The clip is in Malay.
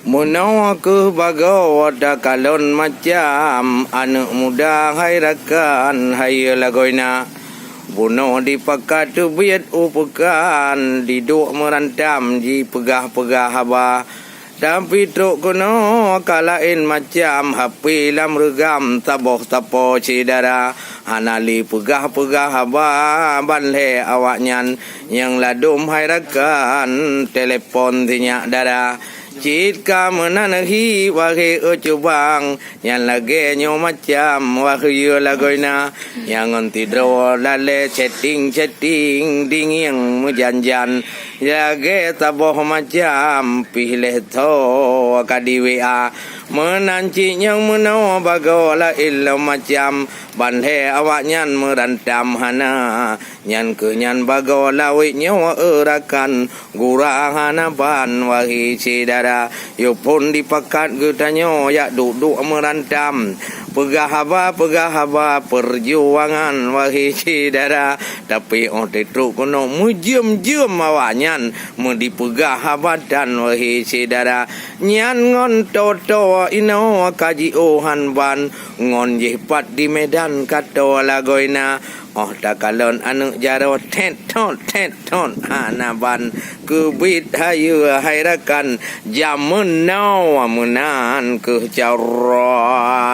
Munawa ke bagawa da kalon macam anak muda hai rakan hai lagoina. Buno dipakat biat upekan diduk merantam di pegah-pegah haba. Tapi truk kuno kalain macam hapi lam regam taboh tapo cidara. Hanali pegah-pegah haba banle awaknyan yang ladum hai rakan telepon tinyak dara. Jika menanahi wahai ucubang yang lagi nyo macam wahai lagoina yang ontidro lale chatting dinging mujanjan lagi taboh macam pilih to kadi WA menanci yang menawa bagola illa macam banhe awaknyan merantam hana nyan kenyan bagola wik nyawa erakan gurang hana ban wahi cidara. Yo pun dipakat getanyo ya duduk merantam pegah haba perjuangan wahi cidara. Tapi truk kuno mujem awaknyan mudi pegah haba dan wahi cidara. Nyan ngon toto ino kaji ohan ban ngon jipat di medan kato lagoina. Oh takalon anu jaro tet ton anaban kubit hayu hairakan jamun naw munan ke jaro.